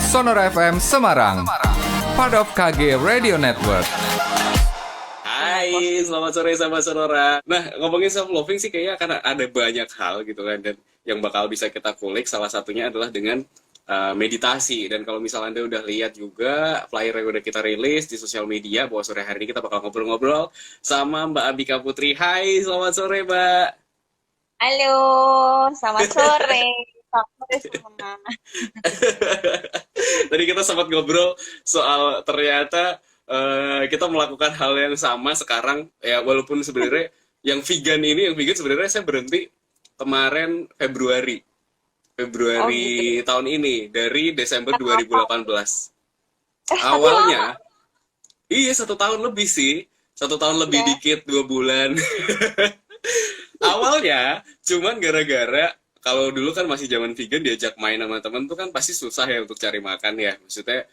Sonora FM Semarang, part of KG Radio Network. Hai, selamat sore sama Sonora. Nah, ngomongin self loving sih kayaknya akan ada banyak hal gitu kan, dan yang bakal bisa kita kulik salah satunya adalah dengan meditasi. Dan kalau misalnya Anda udah lihat juga flyer yang udah kita rilis di sosial media bahwa sore hari ini kita bakal ngobrol-ngobrol sama Mbak Abika Putri. Hai, selamat sore Mbak. Halo, selamat sore. Selamat sore semua. Tadi kita sempat ngobrol soal ternyata kita melakukan hal yang sama sekarang ya, walaupun sebenarnya yang vegan sebenarnya saya berhenti kemarin Februari tahun ini dari Desember 2018. Awalnya iya 1 tahun lebih sih, 1 tahun lebih dikit 2 bulan. Awalnya cuman gara-gara kalau dulu kan masih zaman vegan, diajak main sama temen tuh kan pasti susah ya untuk cari makan ya. Maksudnya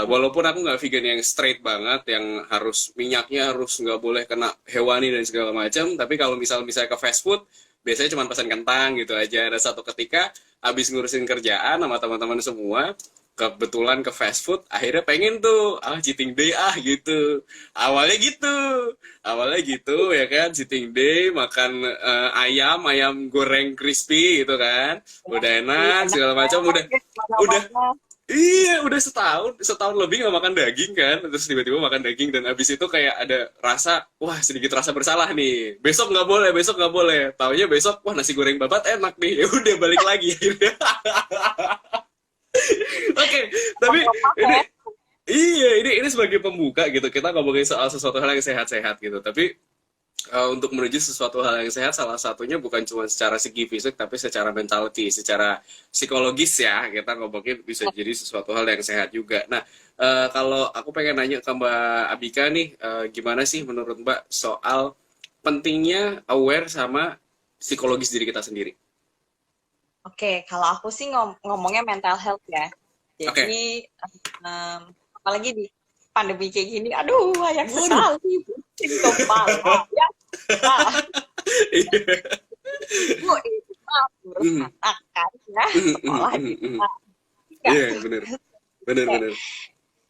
walaupun aku nggak vegan yang straight banget, yang harus minyaknya harus nggak boleh kena hewani dan segala macam, tapi kalau misalnya ke fast food biasanya cuma pesan kentang gitu aja. Ada satu ketika habis ngurusin kerjaan sama teman-teman semua, kebetulan ke fast food, akhirnya pengen tuh cheating day gitu. Awalnya gitu ya kan, cheating day makan ayam goreng crispy gitu kan, udah enak segala macam, udah iya, udah setahun lebih nggak makan daging kan, terus tiba-tiba makan daging, dan abis itu kayak ada rasa, sedikit rasa bersalah nih, besok nggak boleh, taunya besok, nasi goreng babat enak nih, ya udah balik lagi. Oke, tapi ini sebagai pembuka gitu, kita ngomongin soal sesuatu hal yang sehat-sehat gitu, tapi untuk menuju sesuatu hal yang sehat, salah satunya bukan cuma secara segi fisik, tapi secara mentality, secara psikologis ya, kita ngomongin bisa jadi sesuatu hal yang sehat juga. Nah, kalau aku pengen nanya ke Mbak Abika nih, gimana sih menurut Mbak soal pentingnya aware sama psikologis diri kita sendiri? Oke, kalau aku sih ngomongnya mental health ya. Jadi, apalagi di pandemi kayak gini, aduh, banyak sekali pusing kepala. Ya, Bu, itu mah urus anak kan, ya, sekolah juga. Iya, bener.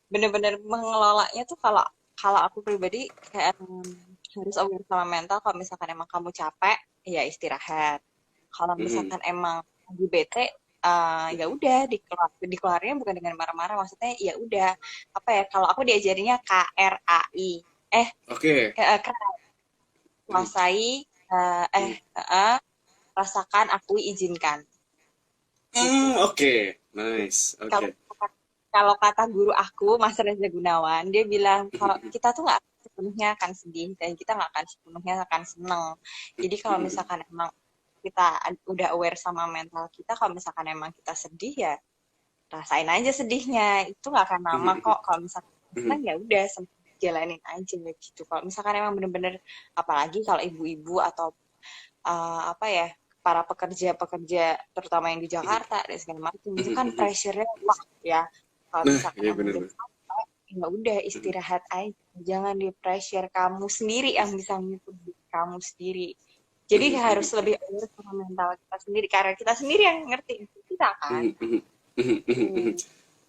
Bener-bener mengelolanya tuh kalau aku pribadi kayak harus aware sama mental. Kalau misalkan emang kamu capek, ya istirahat. Kalau misalkan emang lagi bete, ya udah dikeluarinnya bukan dengan marah-marah, maksudnya ya udah apa ya, kalau aku diajarinya KRAI kuasai, rasakan, akui, izinkan. Nice. Kalau kata guru aku, Mas Reza Gunawan, dia bilang kalau kita tuh nggak sepenuhnya akan sedih dan kita nggak akan sepenuhnya akan seneng. Jadi kalau misalkan emang kita udah aware sama mental kita, kalau misalkan emang kita sedih ya rasain aja sedihnya, itu nggak akan lama kok. Kalau misalkan senang ya udah jalanin aja gitu. Kalau misalkan emang bener-bener, apalagi kalau ibu-ibu atau para pekerja terutama yang di Jakarta dan segala macam, itu kan pressure-nya wah ya. Kalau misalkan emang ya udah istirahat aja, jangan di pressure kamu sendiri yang bisa ngikut kamu sendiri. Jadi harus lebih aware sama mental kita sendiri, karena kita sendiri yang ngerti kita kan.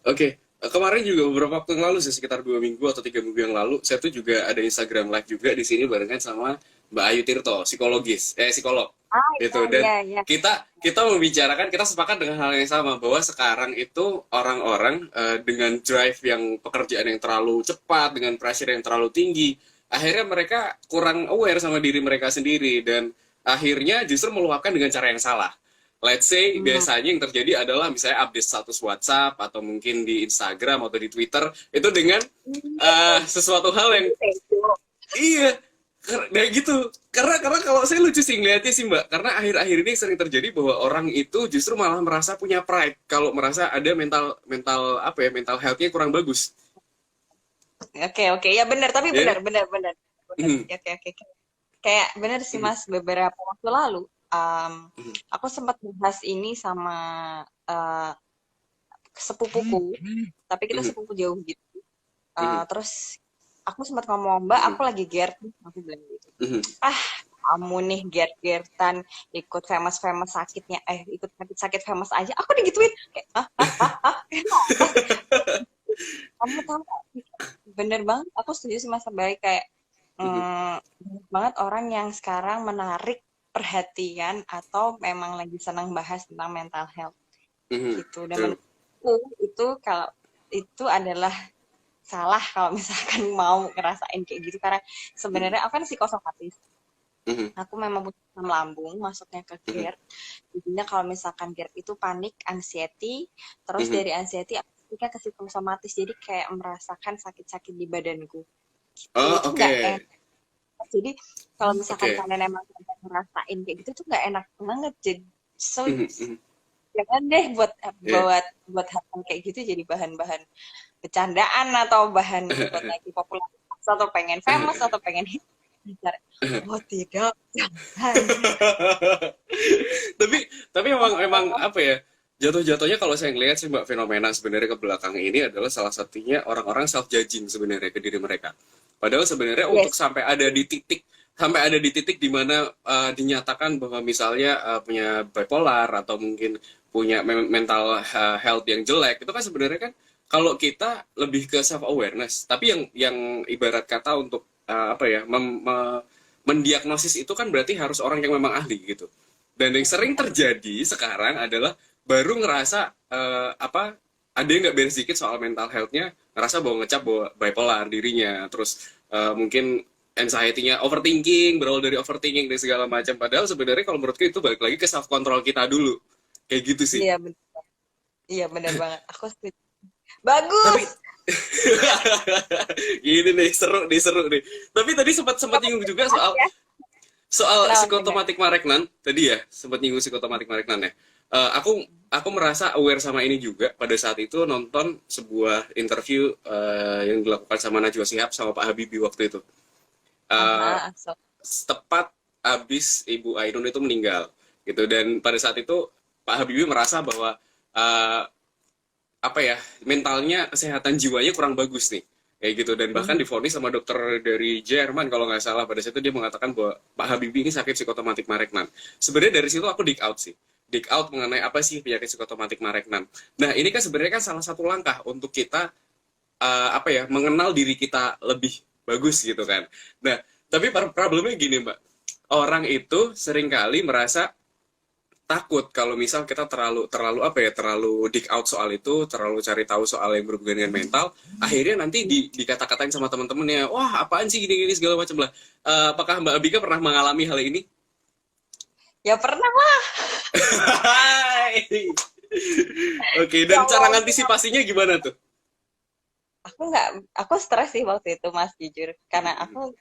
Oke. Kemarin juga beberapa waktu yang lalu sih, sekitar 2 minggu atau 3 minggu yang lalu, saya tuh juga ada Instagram live juga di sini barengan sama Mbak Ayu Tirto, psikolog. Gitu. Dan kita membicarakan, kita sepakat dengan hal yang sama, bahwa sekarang itu orang-orang dengan drive yang pekerjaan yang terlalu cepat, dengan pressure yang terlalu tinggi, akhirnya mereka kurang aware sama diri mereka sendiri, dan akhirnya justru meluapkan dengan cara yang salah. Let's say biasanya yang terjadi adalah misalnya update status WhatsApp atau mungkin di Instagram atau di Twitter itu dengan sesuatu hal yang kayak gitu. Karena kalau saya lucu sih ngeliatnya sih Mbak, karena akhir-akhir ini sering terjadi bahwa orang itu justru malah merasa punya pride kalau merasa ada mental health-nya kurang bagus. Oke, ya benar, tapi benar. Oke. Kayak benar sih Mas, beberapa waktu lalu aku sempat bahas ini sama sepupuku, tapi kita sepupu jauh gitu. Terus aku sempat ngomong, Mbak, aku lagi gerd, aku bilang gitu. Kamu nih gerd-gerdan ikut famous sakitnya, ikut sakit famous aja, aku digituin kayak Kamu tahu nggak sih, bener banget, aku setuju sih Mas Baik kayak Mhm, banyak banget orang yang sekarang menarik perhatian atau memang lagi senang bahas tentang mental health mhm, gitu. Dan betul. menurutku itu kalau itu adalah salah kalau misalkan mau ngerasain kayak gitu karena Mhm, sebenarnya aku kan psikosomatis. mhm, Aku memang punya asam lambung, masuknya ke mhm, GERD. Jadinya kalau misalkan GERD itu panik, anxiety, terus mhm. dari anxiety aku ke psikosomatis, jadi kayak merasakan sakit-sakit di badanku. Gitu. Oh, Itu nggak oke. enak. Jadi kalau misalkan Oke. kalian emang ngerasain kayak gitu tuh nggak enak banget. Jadi so Mhm, mhm. jangan deh buat Iya. buat buat hal kayak gitu jadi bahan-bahan bercandaan atau bahan buat naik popularitas atau pengen famous atau pengen hit. Oh tidak, jangan. Tapi emang apa ya, jatuh-jatuhnya kalau saya ngelihat sih Mbak, fenomena sebenarnya ke belakang ini adalah salah satunya orang-orang self judging sebenarnya ke diri mereka. Padahal sebenarnya untuk Yes, sampai ada di titik di mana dinyatakan bahwa misalnya punya bipolar atau mungkin punya mental health yang jelek, itu kan sebenarnya kan kalau kita lebih ke self awareness, tapi yang ibarat kata untuk apa ya, mendiagnosis itu kan berarti harus orang yang memang ahli gitu. Dan yang sering terjadi sekarang adalah baru ngerasa apa, ada yang nggak beres dikit soal mental health-nya, ngerasa bahwa ngecap bahwa bipolar dirinya, terus mungkin anxiety-nya overthinking, berawal dari overthinking dan segala macam. Padahal sebenarnya kalau menurutku itu balik lagi ke self control kita dulu, kayak gitu sih. iya benar, iya benar banget. Aku setuju. Bagus. Tapi gini nih, seru nih. Tapi tadi sempat sempat nyinggung juga soal Ya, soal kenapa enggak? psikotomatik Mareknan tadi ya, sempat nyinggung psikotomatik Mareknan ya. Aku merasa aware sama ini juga pada saat itu nonton sebuah interview yang dilakukan sama Najwa Shihab sama Pak Habibie waktu itu. Eh, Aha, so. Tepat abis Ibu Ainun itu meninggal gitu, dan pada saat itu Pak Habibie merasa bahwa eh, apa ya, mentalnya, kesehatan jiwanya kurang bagus nih, kayak gitu, dan bahkan Mhm. divonis sama dokter dari Jerman kalau nggak salah. Pada saat itu dia mengatakan bahwa Pak Habibie ini sakit psikotomatik Mareknan. Sebenarnya dari situ aku dig out sih, dig out mengenai apa sih penyakit psikotomatik Mareknan. Nah ini kan sebenarnya kan salah satu langkah untuk kita apa ya, mengenal diri kita lebih bagus gitu kan. Nah tapi problemnya gini Mbak, orang itu seringkali merasa takut kalau misal kita terlalu terlalu apa ya, terlalu dig out soal itu, terlalu cari tahu soal yang berhubungan dengan mental, akhirnya nanti dikata-katain sama teman-temannya, wah apaan sih gini-gini segala macam lah. Apakah Mbak Abika pernah mengalami hal ini? Ya pernah lah. Oke, Ya dan cara Allah, ngantisipasinya gimana tuh? aku nggak, aku stres sih waktu itu Mas jujur, karena aku Mhm,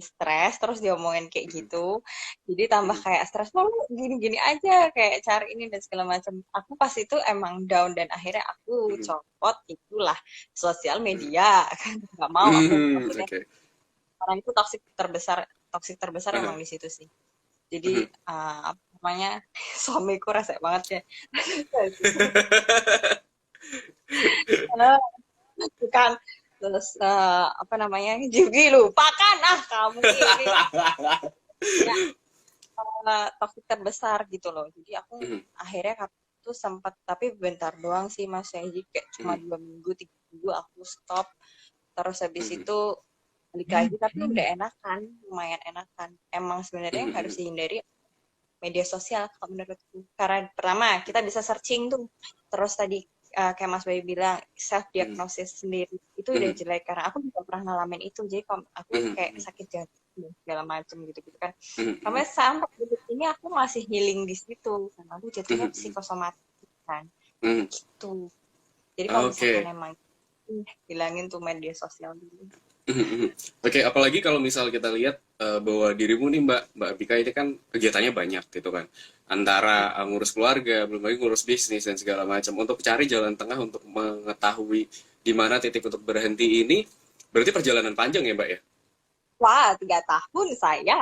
stres terus diomongin kayak mhm, gitu, jadi tambah mhm, kayak stres lu gini-gini aja kayak cari ini dan segala macam. Aku pas itu emang down dan akhirnya aku mhm, copot itulah sosial mhm, media kan nggak mau aku deh. oke. Orang itu toksik terbesar emang di situ sih. Jadi Mhm. apa namanya, suamiku rese banget ya. Bukan, terus apa namanya, juga lupakan ah kamu ini ya, toksik terbesar gitu loh. Jadi aku Mhm, akhirnya itu sempat, tapi bentar doang sih Mas ya. Jadi kayak cuma mhm, 2 minggu, 3 minggu aku stop. Terus habis mhm, itu balik lagi, tapi udah enakan, lumayan enakan. Emang sebenarnya mhm, yang harus mhm, dihindari media sosial kalau menurutku. Karena pertama kita bisa searching tuh. Terus tadi kayak Mas Bayu bilang self mhm, diagnosis sendiri itu udah mhm, jelek karena aku juga pernah ngalamin itu. Jadi kalau aku kayak mhm, sakit jantung dan segala macem gitu-gitu kan. mhm, Sampai sampai detik ini aku masih healing di situ karena aku jatuhnya mhm, mhm, psikosomatis kan mhm. gitu. Jadi kalau misalkan Oke. emang hilangin tuh media sosial dulu. Mhm, mhm. Oke, apalagi kalau misal kita lihat bahwa dirimu nih Mbak Bika ini kan kegiatannya banyak gitu kan. Antara ngurus keluarga, belum lagi ngurus bisnis dan segala macam. Untuk cari jalan tengah untuk mengetahui di mana titik untuk berhenti ini, berarti perjalanan panjang ya Mbak ya? Wah, 3 tahun saya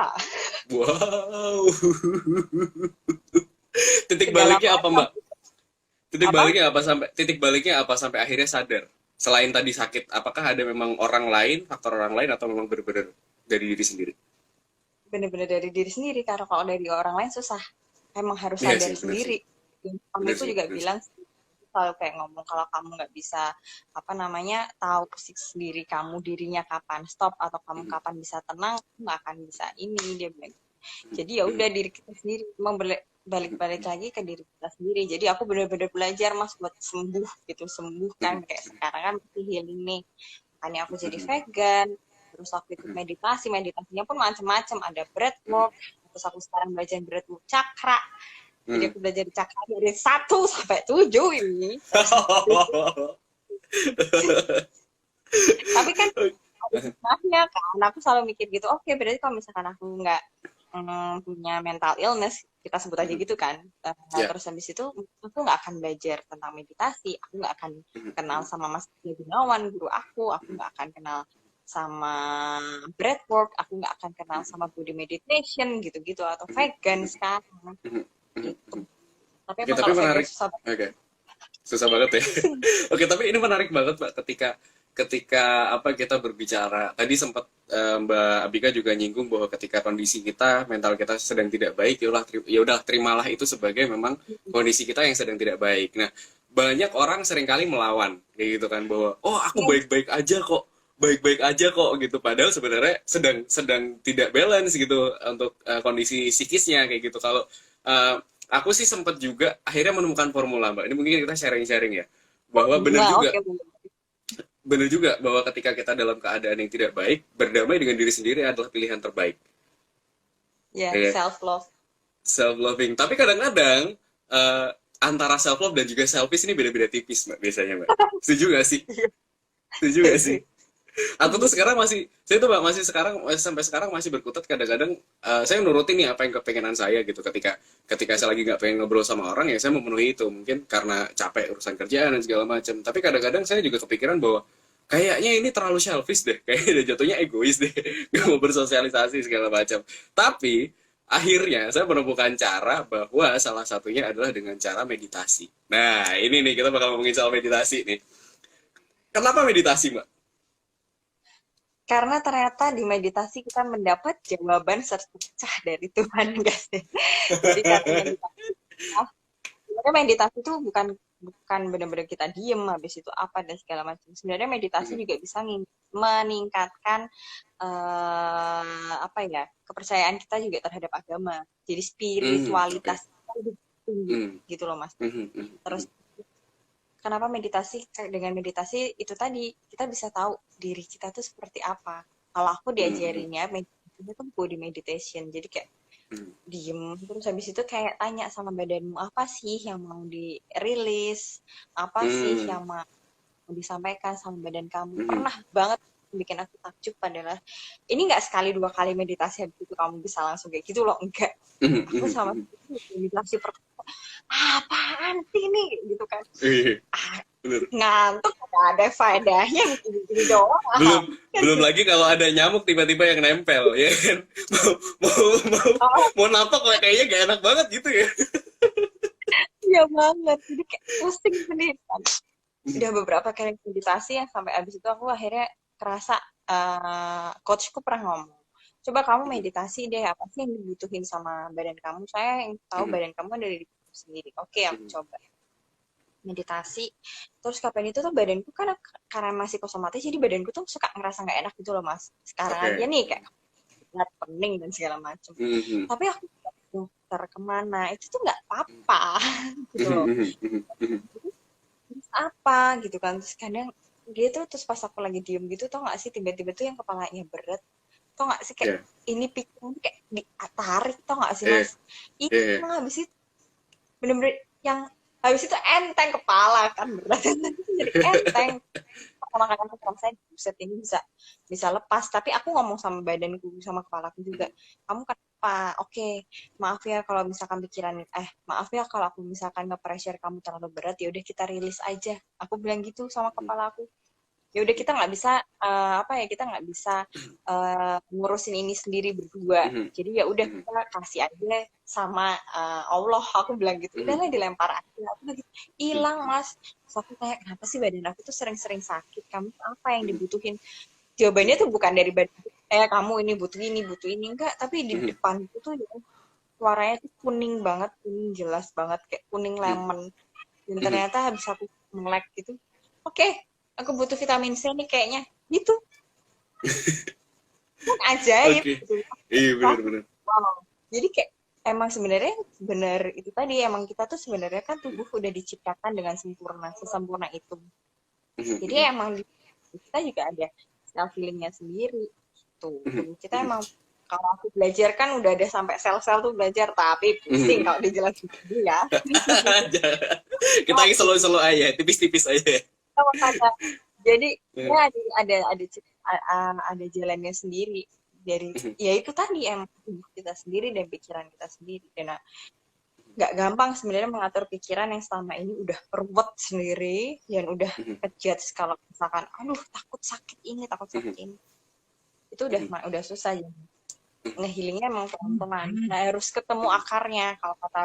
Wow. Titik segala baliknya apa macam Mbak? Titik apa baliknya apa sampai akhirnya sadar? Selain tadi sakit, apakah ada memang orang lain, faktor orang lain, atau memang benar-benar dari diri sendiri? bener-bener dari diri sendiri karena kalau dari orang lain susah, emang harus Iya sadar sih, benar sih. sendiri. Dan Benar suamiku sih, juga benar sih. bilang selalu kayak ngomong kalau kamu nggak bisa apa namanya tahu diri kamu dirinya kapan stop atau kamu kapan bisa tenang, kamu nggak akan bisa ini, dia bilang. Jadi ya udah diri kita sendiri, emang balik-balik lagi ke diri kita sendiri. Jadi aku benar-benar belajar mas buat sembuh gitu, sembuh kan kayak sekarang kan masih healing nih. Makanya aku jadi vegan, terus aku ikut meditasinya pun macam-macam, ada breathwork, terus aku sekarang belajar breathwork cakra. Jadi aku belajar cakra dari 1 sampai 7 ini. Tapi kan ada kan, aku selalu mikir gitu, oke, berarti kalau misalkan aku nggak punya mental illness, kita sebut aja gitu kan, terus habis itu aku nggak akan belajar tentang meditasi, aku nggak akan kenal sama Mas Gunawan, guru aku nggak akan kenal sama breathwork, aku nggak akan kenal sama body meditation gitu-gitu, atau vegan sekarang gitu. Tapi menarik. Oke. Susah banget ya. Oke, tapi ini menarik banget Mbak ketika apa kita berbicara. Tadi sempat Mbak Abika juga nyinggung bahwa ketika kondisi kita, mental kita sedang tidak baik, ya udah terimalah itu sebagai memang kondisi kita yang sedang tidak baik. Nah, banyak orang seringkali melawan kayak gitu kan, bahwa oh aku baik-baik aja kok. Baik-baik aja kok gitu, padahal sebenarnya sedang tidak balance gitu untuk kondisi psikisnya kayak gitu. Kalau aku sih sempat juga akhirnya menemukan formula Mbak. Ini mungkin kita sharing-sharing ya, bahwa benar juga bahwa ketika kita dalam keadaan yang tidak baik, berdamai dengan diri sendiri adalah pilihan terbaik. Self-loving. Tapi kadang-kadang antara self-love dan juga selfish ini beda-beda tipis Mbak, biasanya Mbak. Setuju gak sih? Setuju gak sih? Aku tuh sekarang sampai sekarang masih berkutat kadang-kadang saya nurutin nih apa yang kepengenan saya gitu, ketika saya lagi nggak pengen ngobrol sama orang ya saya memenuhi itu, mungkin karena capek urusan kerjaan dan segala macam. Tapi kadang-kadang saya juga kepikiran bahwa kayaknya ini terlalu selfish deh, kayaknya jatuhnya egois deh, nggak mau bersosialisasi segala macam. Tapi akhirnya saya menemukan cara bahwa salah satunya adalah dengan cara meditasi. Nah ini nih kita bakal ngomongin soal meditasi nih. Kenapa meditasi Mbak? Karena ternyata di meditasi kita mendapat jawaban terpecah dari Tuhan, guys. Jadi sebenarnya meditasi itu bukan benar-benar kita diem habis itu apa dan segala macam. Sebenarnya meditasi juga bisa meningkatkan kepercayaan kita juga terhadap agama. Jadi spiritualitas lebih tinggi gitu loh Mas. Terus kenapa meditasi? Dengan meditasi itu tadi kita bisa tahu diri kita tuh seperti apa. Kalau aku diajarinnya meditasi itu body meditation. Jadi kayak diem terus habis itu kayak tanya sama badanmu apa sih yang mau dirilis, apa sih yang mau disampaikan sama badan kamu. Pernah banget bikin aku takjub adalah ini nggak sekali 2 kali meditasi habis itu kamu bisa langsung kayak gitu loh, enggak. Aku sama meditasi pertama apaan sih nih gitu kan, ngantuk gak ada faedahnya gitu doang. Belum lagi kalau ada nyamuk tiba-tiba yang nempel ya kan, mau napak kayaknya gak enak banget gitu ya. Iya banget, jadi kayak pusing sendiri kan. Udah beberapa kali meditasi ya sampai abis itu aku akhirnya kerasa coachku pernah ngomong, coba kamu meditasi deh, apa sih yang dibutuhin sama badan kamu, saya yang tahu badan kamu ada di sendiri. Oke, aku coba meditasi. Terus kapan itu tuh badanku kan karena masih kosomatis, jadi badanku tuh suka ngerasa nggak enak gitu loh Mas. Sekarang aja nih kayak pening dan segala macam. Tapi aku dokter kemana itu tuh nggak apa-apa gitu loh. Terus apa gitu kan, terus kadang dia tuh terus pas aku lagi diem gitu tau nggak sih, tiba-tiba tuh yang kepalanya berat, tau nggak sih kayak ini pikiran kayak ditarik, tau nggak sih Mas? Itu habis itu bener-bener yang habis itu enteng kepala kan berat jadi enteng. Makanya aku merasa buset ini bisa lepas, tapi aku ngomong sama badanku sama kepalaku juga, kamu kenapa? Oke, maaf ya kalau misalkan maaf ya kalau aku misalkan nge-pressure kamu terlalu berat, ya udah kita rilis aja, aku bilang gitu sama kepalaku. Ya udah kita nggak bisa kita nggak bisa ngurusin ini sendiri berdua, jadi ya udah kita kasih aja sama Allah, aku bilang gitu. Udahlah dilempar aja, aku lagi hilang Mas. Terus aku kayak kenapa sih badan aku tuh sering-sering sakit, kamu apa yang dibutuhin? Jawabannya tuh bukan dari badan kamu ini butuh ini enggak, tapi di depan itu tuh suaranya tuh kuning banget, kuning jelas banget kayak kuning lemon. Dan ternyata habis aku melek gitu, oke, aku butuh vitamin C nih kayaknya, gitu. Kan ajaib Oke. gitu. Iya benar-benar. Wow. Jadi kayak emang sebenarnya benar itu tadi, emang kita tuh sebenarnya kan tubuh udah diciptakan dengan sempurna, sesempurna itu. Jadi emang kita juga ada self healingnya sendiri tuh. Kita emang kalau aku belajar kan udah ada sampai sel-sel tuh belajar, tapi pusing kalau dijelasin dulu ya. Kita lagi selo-selo aja, tipis-tipis aja. Makanya. Jadi ya ada jalannya sendiri dari ya itu tadi emang tubuh kita sendiri dan pikiran kita sendiri. Dan nggak gampang sebenarnya mengatur pikiran yang selama ini udah ruwet sendiri dan udah kejat kalau misalkan aduh takut sakit ini itu udah susah ya. Healingnya emang pelan-pelan. Nah, harus ketemu akarnya. Kalau kata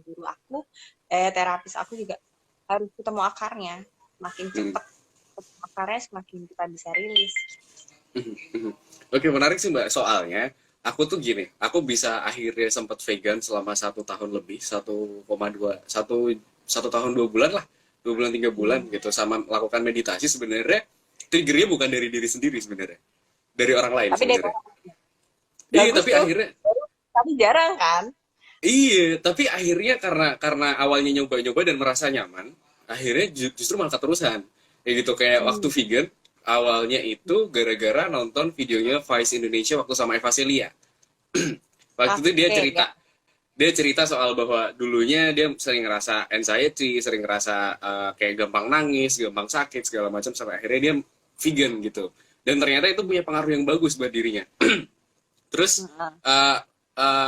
guru aku, terapis aku juga harus ketemu akarnya. Makin cepat ketemu akarnya, semakin kita bisa rilis. Oke, menarik sih Mbak. Soalnya aku tuh gini, aku bisa akhirnya sempat vegan selama 1 tahun lebih, 1 tahun 2 bulan lah, 2 bulan 3 bulan gitu, sama melakukan meditasi. Sebenarnya triggernya bukan dari diri sendiri sebenarnya, dari orang lain Tapi sebenarnya. Iya, tapi tuh, akhirnya tapi jarang kan? iya, tapi akhirnya karena awalnya nyoba-nyoba dan merasa nyaman, akhirnya justru malah keterusan. Kayak gitu, kayak waktu vegan, awalnya itu gara-gara nonton videonya Vice Indonesia waktu sama Eva Celia. Waktu itu dia cerita soal bahwa dulunya dia sering ngerasa anxiety, sering ngerasa kayak gampang nangis, gampang sakit segala macam, sampai akhirnya dia vegan gitu. Dan ternyata itu punya pengaruh yang bagus buat dirinya. Terus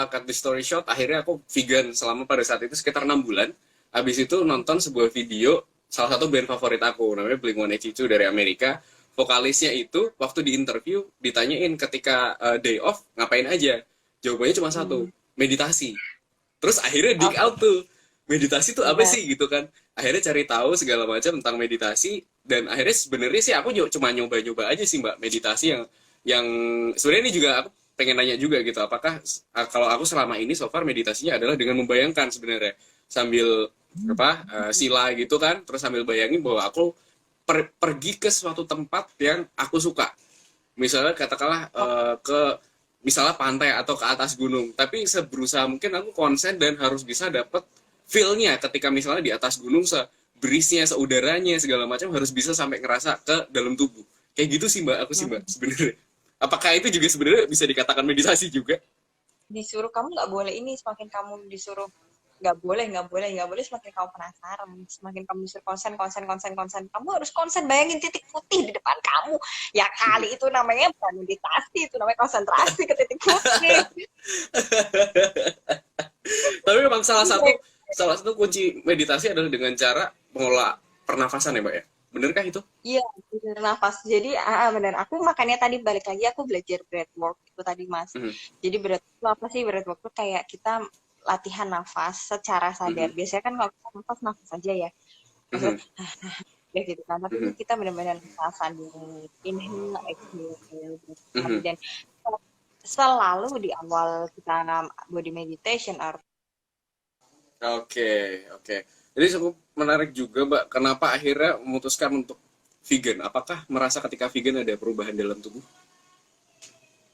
cut the story short, akhirnya aku vegan selama pada saat itu sekitar 6 bulan. Habis itu nonton sebuah video salah satu band favorit aku, namanya Blink-182 dari Amerika. Vokalisnya itu waktu di interview ditanyain ketika day off ngapain aja, jawabannya cuma satu, meditasi. Terus akhirnya dig out tuh, meditasi tuh apa sih gitu kan. Akhirnya cari tahu segala macam tentang meditasi, dan akhirnya sebenarnya sih aku cuma nyoba-nyoba aja sih Mbak, meditasi yang sebenarnya ini juga aku pengen nanya juga gitu, apakah kalau aku selama ini so far meditasinya adalah dengan membayangkan sebenarnya sambil sila gitu kan, terus sambil bayangin bahwa aku pergi ke suatu tempat yang aku suka, misalnya katakanlah ke misalnya pantai atau ke atas gunung, tapi seberusaha mungkin aku konsen dan harus bisa dapet feel-nya ketika misalnya di atas gunung, seberisnya, seudaranya segala macam, harus bisa sampai ngerasa ke dalam tubuh. Kayak gitu sih Mbak, aku sih Mbak sebenarnya. Apakah itu juga sebenarnya bisa dikatakan meditasi juga? Disuruh kamu nggak boleh ini, semakin kamu disuruh nggak boleh, semakin kamu penasaran, semakin kamu disuruh konsen, kamu harus konsen, bayangin titik putih di depan kamu, ya kali itu namanya bukan meditasi, itu namanya konsentrasi ke titik putih. Tapi memang salah satu kunci meditasi adalah dengan cara mengelola pernafasan ya Mbak ya, benerkah itu? Iya, bener nafas. Jadi, bener. Aku makanya tadi balik lagi, aku belajar breathwork itu tadi, Mas. Jadi breathwork itu apa sih? Breathwork itu kayak kita latihan nafas secara sadar. Biasanya kan kalau kita nafas aja ya. Ya gitu kan. Tapi ini kita benar-benar nafasan dulu. Inhale, exhale. Dan selalu di awal kita body meditation. Oke. Jadi cukup menarik juga Mbak, kenapa akhirnya memutuskan untuk vegan? Apakah merasa ketika vegan ada perubahan dalam tubuh?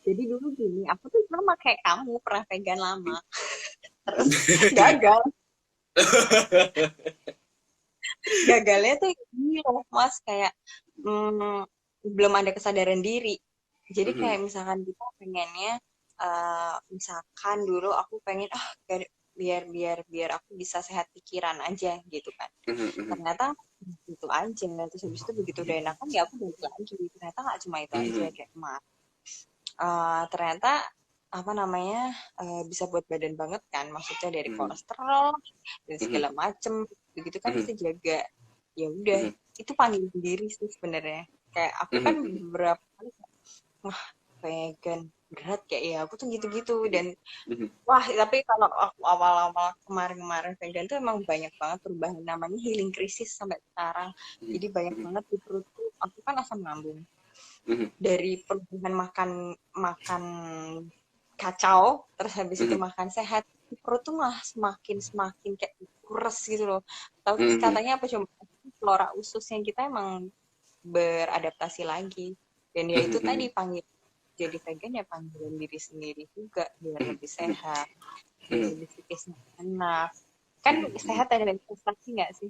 Jadi dulu gini, aku tuh sama kayak kamu, pernah vegan lama. Terus gagal. Gagalnya tuh gini loh Mas, kayak belum ada kesadaran diri. Jadi kayak misalkan kita pengennya, misalkan dulu aku pengen biar aku bisa sehat pikiran aja gitu kan. Ternyata itu aja, terus habis itu begitu udah enakan ya aku balik lagi. Ternyata nggak cuma itu aja, kayak ternyata apa namanya bisa buat badan banget kan, maksudnya dari kolesterol dan segala macem begitu kan kita jaga. Ya udah, itu panggil sendiri sih sebenarnya. Kayak aku kan beberapa kali wah vegan berat kayak ya aku tuh gitu-gitu, dan wah tapi kalau aku awal-awal kemarin vegan tuh emang banyak banget perubahan, namanya healing krisis sampai sekarang. Jadi banyak banget di perutku, aku kan asam lambung. Dari perubahan makan kacau, terus habis itu makan sehat, perut tuh malah semakin kayak kures gitu loh. Tapi katanya apa, cuma flora ususnya kita emang beradaptasi lagi. Dan ya itu tadi, panggil jadi vegan ya panggilan diri sendiri juga biar lebih sehat, biar lebih psikisnya enak. Kan sehat ada investasi nggak sih?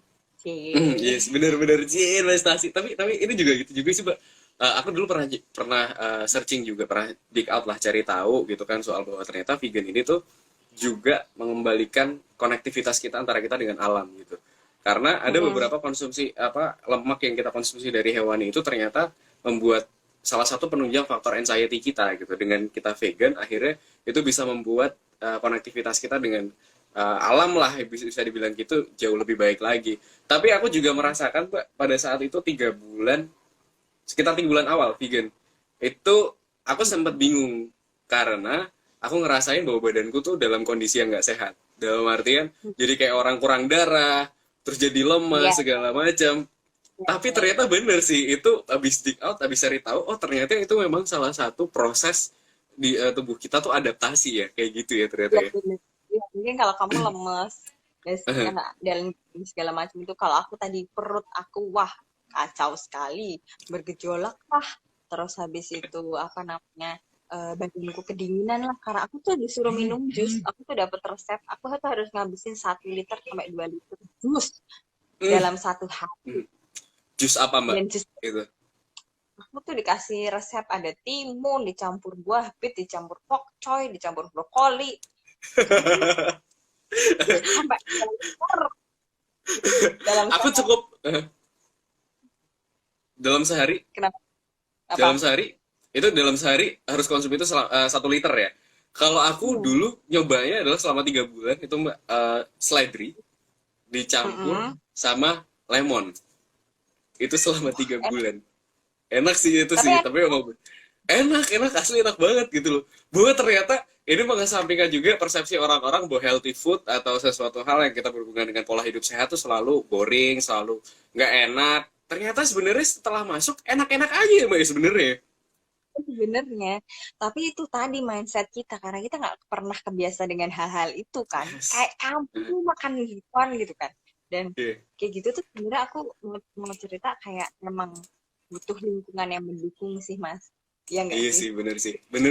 Yes, benar-benar sih investasi. Tapi ini juga gitu juga sih, Mbak. Aku dulu pernah searching juga, pernah dig out lah, cari tahu gitu kan soal bahwa ternyata vegan ini tuh juga mengembalikan konektivitas kita antara kita dengan alam gitu. Karena ada beberapa konsumsi lemak yang kita konsumsi dari hewani itu ternyata membuat salah satu penunjang faktor anxiety kita gitu. Dengan kita vegan akhirnya itu bisa membuat konektivitas kita dengan alam lah, bisa dibilang gitu, jauh lebih baik lagi. Tapi aku juga merasakan, Pak, pada saat itu sekitar 3 bulan awal vegan, itu aku sempat bingung karena aku ngerasain bahwa badanku tuh dalam kondisi yang nggak sehat. Dalam artian jadi kayak orang kurang darah, terus jadi lemas segala macam. Tapi ternyata bener sih, itu abis dig out, abis cari tahu, oh ternyata itu memang salah satu proses di tubuh kita tuh adaptasi ya, kayak gitu ya ternyata ya. Ya, mungkin kalau kamu lemes dan segala macam itu, kalau aku tadi perut aku wah kacau sekali, bergejolak lah, terus habis itu apa namanya, badanku kedinginan lah, karena aku tuh disuruh minum jus. Aku tuh dapat resep, aku tuh harus ngabisin 1 liter sampai 2 liter jus dalam 1 hari. Jus apa, Mbak? Dan jus Gitu. aku tuh dikasih resep, ada timun dicampur buah bit, dicampur pokcoy, dicampur brokoli, sampai 2 liter dalam Aku cukup dalam sehari. Kenapa? Apa? Dalam sehari harus konsumsi itu 1 liter ya. Kalau aku dulu nyobanya adalah selama 3 bulan itu, Mbak, seledri dicampur sama lemon. Itu selama 3 bulan. Enak sih itu sih, tapi emang enak asli, enak banget gitu loh. Bahwa ternyata ini mengesampingkan juga persepsi orang-orang bahwa healthy food atau sesuatu hal yang kita berhubungan dengan pola hidup sehat tuh selalu boring, selalu nggak enak. Ternyata sebenarnya setelah masuk enak-enak aja, Mbak, sebenarnya. Sebenarnya, tapi itu tadi mindset kita, karena kita nggak pernah kebiasa dengan hal-hal itu kan. Kayak kamu makan gituan gitu kan. Dan kayak gitu tuh sebenarnya aku mau cerita kayak memang butuh lingkungan yang mendukung sih, Mas. Ya nggak Iya sih?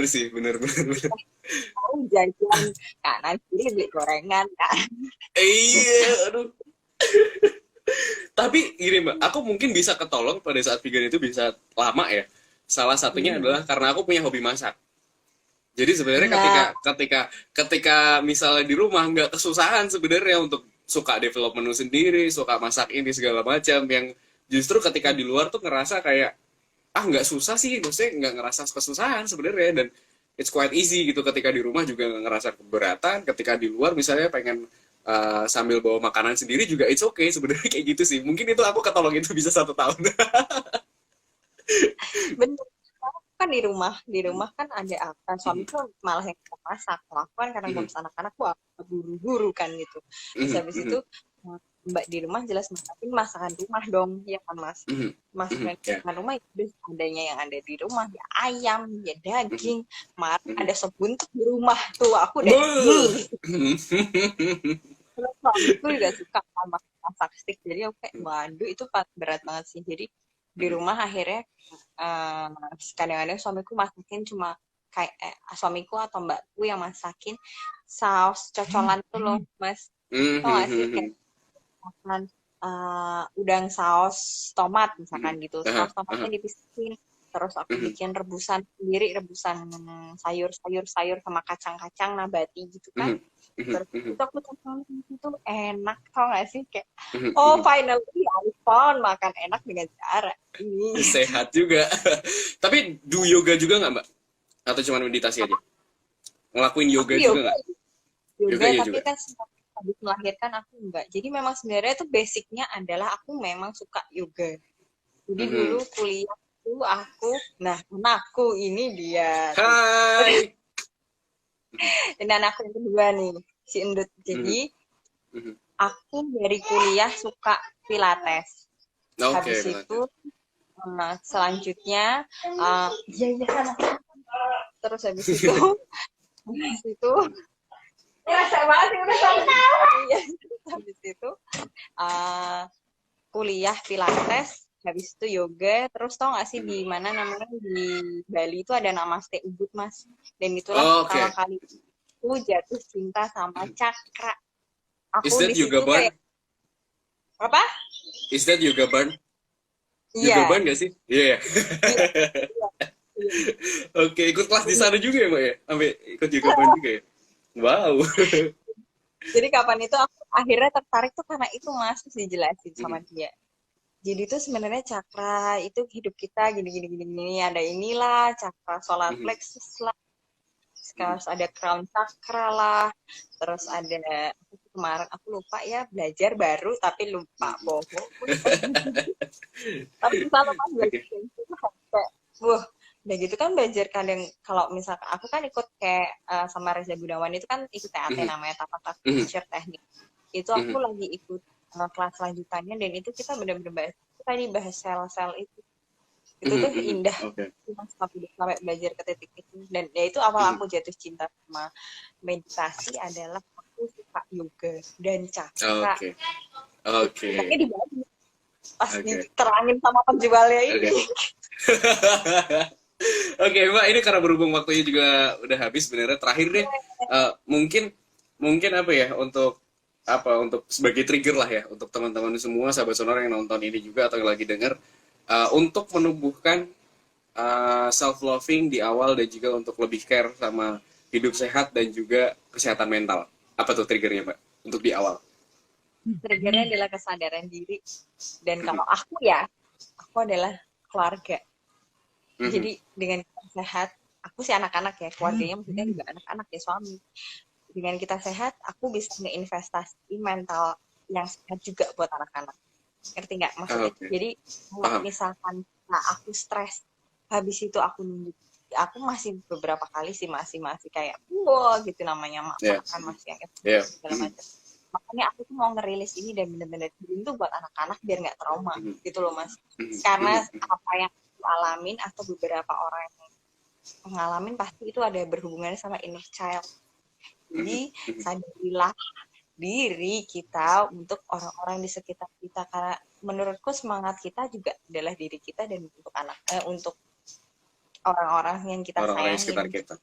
sih, bener. Mau jajan kanan kiri beli gorengan kan. Iya, aduh. Tapi gini, Mbak, aku mungkin bisa ketolong pada saat vegan itu bisa lama ya. Salah satunya adalah karena aku punya hobi masak. Jadi sebenarnya ketika misalnya di rumah nggak kesusahan sebenarnya untuk suka develop menu sendiri, suka masak ini segala macam, yang justru ketika di luar tuh ngerasa kayak nggak susah sih, maksudnya nggak ngerasa kesusahan sebenarnya, dan it's quite easy gitu. Ketika di rumah juga nggak ngerasa keberatan, ketika di luar misalnya pengen sambil bawa makanan sendiri juga it's okay sebenarnya, kayak gitu sih. Mungkin itu aku ketolong itu bisa 1 tahun. Bener. Kan di rumah kan ada apa, suami tuh malah yang kita masak, lakukan karena ngurus anak-anak, wah buru-buru kan gitu. Terus habis itu Mbak di rumah jelas masakin masakan rumah dong, ya kan Mas? Masakan rumah itu adanya yang ada di rumah, ya ayam, ya daging, ada sop buntut di rumah tuh, aku udah terus suamiku juga suka sama masak stick, jadi aku kayak waduh itu berat banget sih. Jadi di rumah akhirnya kadang-kadang suamiku masakin cuma kayak suamiku atau mbakku yang masakin saus cocolan tuh loh, Mas. Tau gak sih kayak misalkan udang saus tomat misalkan gitu, saus tomatnya dipisahin, terus aku bikin rebusan sendiri, rebusan sayur sama kacang-kacang nabati gitu kan. Terus itu aku coba itu enak, tau gak sih kayak oh finally I found makan enak dengan cara ini. Sehat juga. Tapi do yoga juga nggak, Mbak? Atau cuma meditasi aja? Ngelakuin yoga juga nggak? Yoga tapi juga. Kan habis melahirkan aku enggak. Jadi memang sebenarnya itu basicnya adalah aku memang suka yoga. Jadi dulu kuliah itu anakku ini dia. Hai. Dan anakku yang kedua nih, si Endut. Jadi aku dari kuliah suka pilates. Habis itu selanjutnya terus habis itu habis itu kuliah Pilates, habis itu yoga, terus tau gak sih di mana namanya di Bali itu ada Namaste Ubud Mas, dan itulah pertama kali aku jatuh cinta sama cakra. Is that yoga barn? Apa? Is that yoga barn? Iya. Yoga barn gak sih? Iya. Oke, ikut kelas di sana juga ya Mbak ya? Sampai ikut yoga barn juga ya? Wow. Jadi kapan itu aku akhirnya tertarik tuh karena itu Mas, terus dijelasin sama dia. Jadi itu sebenarnya cakra itu hidup kita gini, ada inilah cakra solar plexus lah, terus ada crown chakra lah, terus ada kemarin aku lupa ya, belajar baru tapi lupa bohong. Tapi satu pas belajar itu sampai udah gitu kan belajar kadang kalau misalkan aku kan ikut kayak sama Reza Gunawan itu kan ikut TAT namanya Tapak Teacher Teknik. Itu aku lagi ikut kelas lanjutannya dan itu kita benar-benar bahas sel-sel itu tuh indah. Sampai belajar ke titik itu dan ya itu awal aku jatuh cinta sama meditasi adalah aku suka yoga dan cakra. Oke. Tapi di Bali pas diterangin sama penjualnya ini. Oke Mbak, ini karena berhubung waktunya juga udah habis sebenarnya, terakhir deh mungkin apa ya untuk sebagai trigger lah ya untuk teman-teman semua sahabat sonora yang nonton ini juga atau yang lagi denger untuk menumbuhkan self loving di awal dan juga untuk lebih care sama hidup sehat dan juga kesehatan mental. Apa tuh triggernya Mbak untuk di awal? Triggernya adalah kesadaran diri dan kalau aku adalah keluarga. Jadi dengan kita sehat, aku sih anak-anak ya, keluarganya maksudnya juga anak-anak ya, suami. Dengan kita sehat, aku bisa ngeinvestasi mental yang sehat juga buat anak-anak. Ngerti nggak maksudnya? Jadi kalau misalkan aku stres, habis itu aku nunggu, aku masih beberapa kali sih masih kayak gitu namanya makan masih yang segala macam. Makanya aku tuh mau ngerilis ini dan bener-bener itu buat anak-anak biar nggak trauma gitu loh Mas. Karena apa yang aku alamin atau beberapa orang yang ngalamin pasti itu ada berhubungannya sama inner child. Jadi sadarilah diri kita untuk orang-orang di sekitar kita, karena menurutku semangat kita juga adalah diri kita dan untuk untuk orang-orang yang kita orang-orang sayangi. Sekitar kita.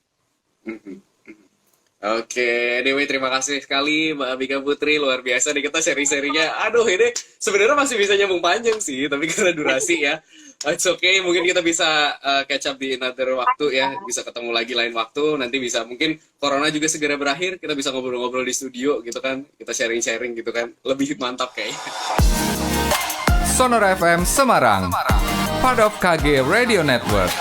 Oke, anyway terima kasih sekali Mbak Abika Putri, luar biasa nih kita seri-serinya. Aduh ini sebenarnya masih bisa nyambung panjang sih, tapi karena durasi ya. It's okay, mungkin kita bisa catch up di another waktu ya, bisa ketemu lagi lain waktu. Nanti bisa mungkin corona juga segera berakhir, kita bisa ngobrol-ngobrol di studio gitu kan, kita sharing-sharing gitu kan, lebih mantap kayaknya. Sonora FM Semarang, part of KG Radio Network.